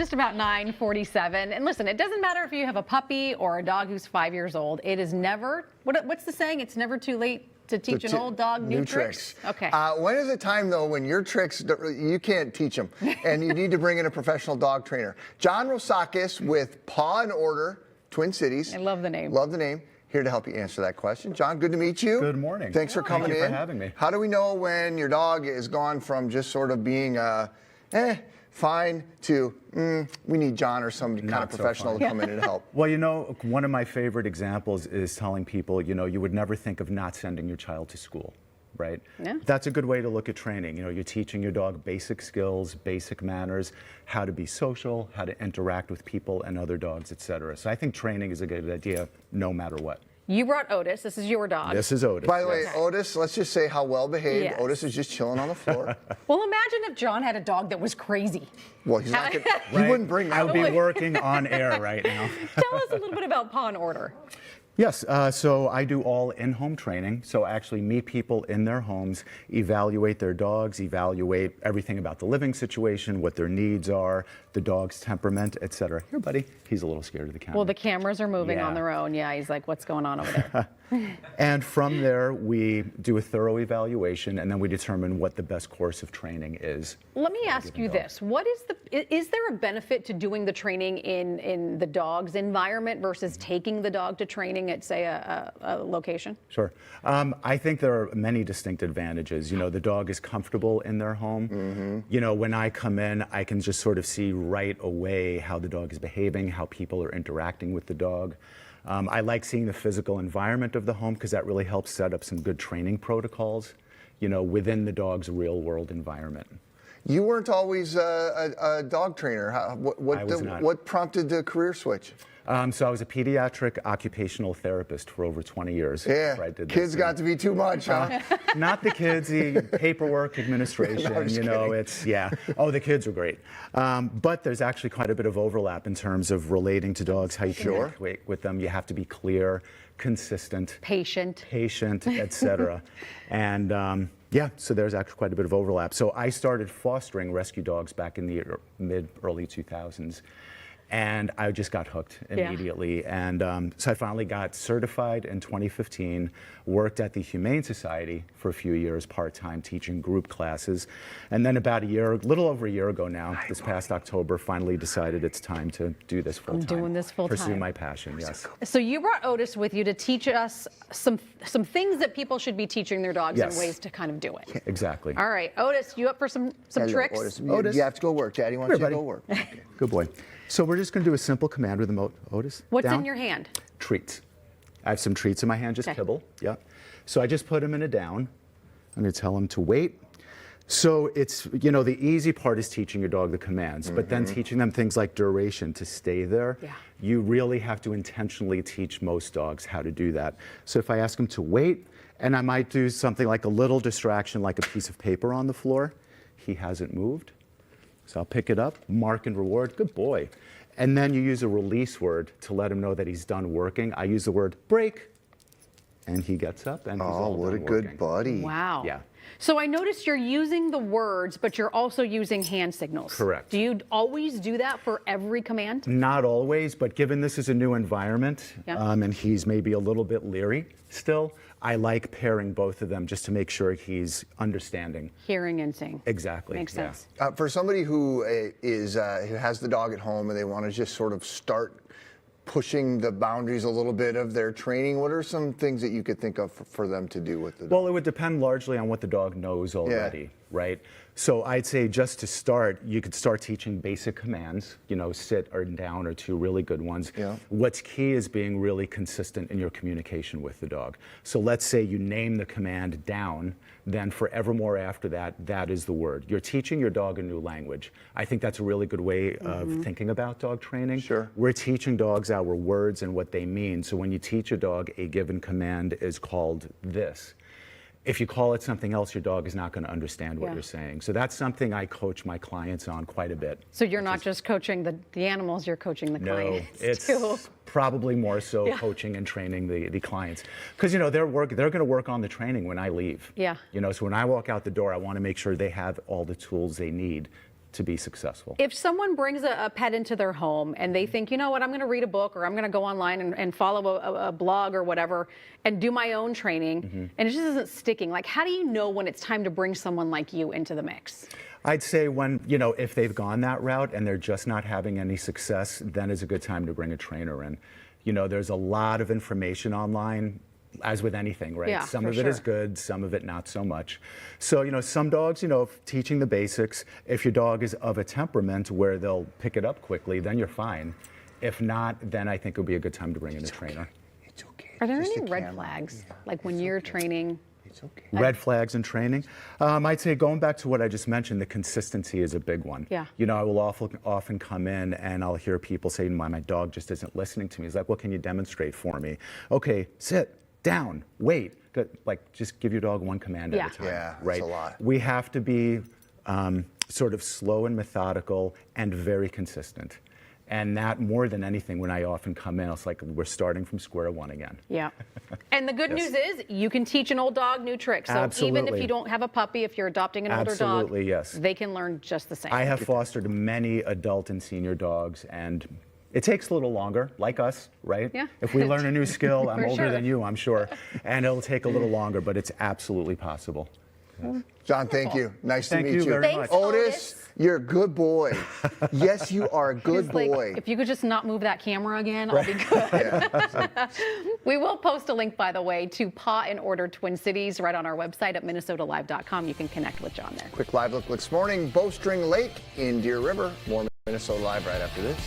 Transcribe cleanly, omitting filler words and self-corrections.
just about 9:47. And listen, it doesn't matter if you have a puppy or a dog who's 5 years old. It is never, what's the saying? It's never too late to teach an old dog new tricks? Okay. When is the time, though, when your tricks, you can't teach them, and you need to bring in a professional dog trainer? John Rosakis with Paw and Order, Twin Cities. I love the name. Love the name. Here to help you answer that question. John, good to meet you. Good morning. Thanks for coming in. Thank you for having me. How do we know when your dog is gone from just sort of being fine to we need John or some kind of professional to come in and help? Well, you know, one of my favorite examples is telling people, you know, you would never think of not sending your child to school, right? Yeah. That's a good way to look at training. You know, you're teaching your dog basic skills, basic manners, how to be social, how to interact with people and other dogs, etc. So I think training is a good idea no matter what. You brought Otis. This is your dog. This is Otis. By the way, Otis, let's just say how well behaved. Yes. Otis is just chilling on the floor. Well, imagine if John had a dog that was crazy. Well, he's not gonna, he Right? wouldn't bring that I would be up. working on air right now. Tell us a little bit about Paw and Order. Yes, so I do all in-home training. So I actually meet people in their homes, evaluate their dogs, evaluate everything about the living situation, what their needs are, the dog's temperament, etc. Here, buddy. He's a little scared of the camera. Well, the cameras are moving Yeah. on their own. Yeah, he's like, what's going on over there? And from there, we do a thorough evaluation, and then we determine what the best course of training is. Let me ask you this. What is there a benefit to doing the training in the dog's environment versus taking the dog to training at, say, a location? Sure. I think there are many distinct advantages. You know, the dog is comfortable in their home. Mm-hmm. You know, when I come in, I can just sort of see right away how the dog is behaving, how people are interacting with the dog. I like seeing the physical environment of the home because that really helps set up some good training protocols, you know, within the dog's real world environment. You weren't always a dog trainer. What prompted the career switch? So I was a pediatric occupational therapist for over 20 years. Yeah, before I did kids this. got to be too much, huh? Not the kids, the paperwork administration, No, I'm just you know, kidding. it's, yeah. Oh, the kids are great. But there's actually quite a bit of overlap in terms of relating to dogs, how you communicate with them. You have to be clear, consistent, Patient. etc. And yeah, so there's actually quite a bit of overlap. So I started fostering rescue dogs back in the early 2000s. And I just got hooked immediately. And so I finally got certified in 2015, worked at the Humane Society for a few years part-time teaching group classes. And then about a little over a year ago now, this past October, finally decided it's time to do this full-time. I'm doing this full-time. Pursue my passion, yes. So you brought Otis with you to teach us some things that people should be teaching their dogs and Yes. ways to kind of do it. Exactly. All right, Otis, you up for some Hello, tricks? Otis. Otis. You have to go work. Daddy wants Here, you to buddy. go work. Okay. Good boy. So we're just going to do a simple command with him, Otis. What's down. in your hand? Treats. I have some treats in my hand, just Okay. kibble. Yeah. So I just put him in a down. I'm going to tell him to wait. So it's, you know, the easy part is teaching your dog the commands, but then teaching them things like duration to stay there. Yeah. You really have to intentionally teach most dogs how to do that. So if I ask him to wait, and I might do something like a little distraction, like a piece of paper on the floor, he hasn't moved. So I'll pick it up, mark and reward, good boy. And then you use a release word to let him know that he's done working. I use the word break, and he gets up and he's all what a done good working. buddy. Wow. Yeah. So I noticed you're using the words, but you're also using hand signals. Correct. Do you always do that for every command? Not always, but given this is a new environment, Yeah. and he's maybe a little bit leery still, I like pairing both of them just to make sure he's understanding. Hearing and seeing. Exactly. Makes yeah. sense. For somebody who who has the dog at home and they want to just sort of start pushing the boundaries a little bit of their training, what are some things that you could think of for them to do with the dog? Well, it would depend largely on what the dog knows already, right? So I'd say just to start, you could start teaching basic commands, you know, sit or down are two really good ones. Yeah. What's key is being really consistent in your communication with the dog. So let's say you name the command down, then forevermore after that, that is the word. You're teaching your dog a new language. I think that's a really good way of thinking about dog training. Sure. We're teaching dogs our words and what they mean. So when you teach a dog a given command is called this. If you call it something else, your dog is not going to understand what Yeah. you're saying. So that's something I coach my clients on quite a bit. So you're not just coaching the animals, you're coaching the No, clients it's too. probably more so Yeah. coaching and training the clients. Because, you know, they're going to work on the training when I leave. Yeah. You know, so when I walk out the door, I want to make sure they have all the tools they need to be successful. If someone brings a pet into their home and they think, you know what, I'm going to read a book or I'm going to go online and follow a blog or whatever and do my own training, and it just isn't sticking, like how do you know when it's time to bring someone like you into the mix? I'd say when, if they've gone that route and they're just not having any success, then is a good time to bring a trainer in. There's a lot of information online, as with anything, right? Yeah, some for of it is sure. good, some of it not so much. So, some dogs, teaching the basics, if your dog is of a temperament where they'll pick it up quickly, then you're fine. If not, then I think it would be a good time to bring in a trainer. It's okay. Are there Just any the red camera. flags, like when you're training? It's okay. Red flags in training. I'd say going back to what I just mentioned, the consistency is a big one. Yeah. I will often come in and I'll hear people say, my dog just isn't listening to me. It's like, well, can you demonstrate for me? Okay, sit, down, wait. Like, just give your dog one command Yeah. at a time. Yeah, that's right? a lot. We have to be sort of slow and methodical and very consistent. And that, more than anything, when I often come in, it's like we're starting from square one again. Yeah. And the good Yes. news is you can teach an old dog new tricks. So even if Absolutely. you don't have a puppy, if you're adopting an older dog, Absolutely, yes. they can learn just the same. I have fostered many adult and senior dogs, and it takes a little longer, like us, right? Yeah. If we learn a new skill, I'm For older sure. than you, I'm sure, and it'll take a little longer, but it's absolutely possible. John, thank you. Nice Thank to meet you you. very Thanks, much. Otis. You're a good boy. Yes, you are a good It's like, boy. if you could just not move that camera again, I'll be good. We will post a link, by the way, to Paw and Order Twin Cities right on our website at minnesotalive.com. You can connect with John there. Quick live look this morning, Bowstring Lake in Deer River. More Minnesota Live right after this.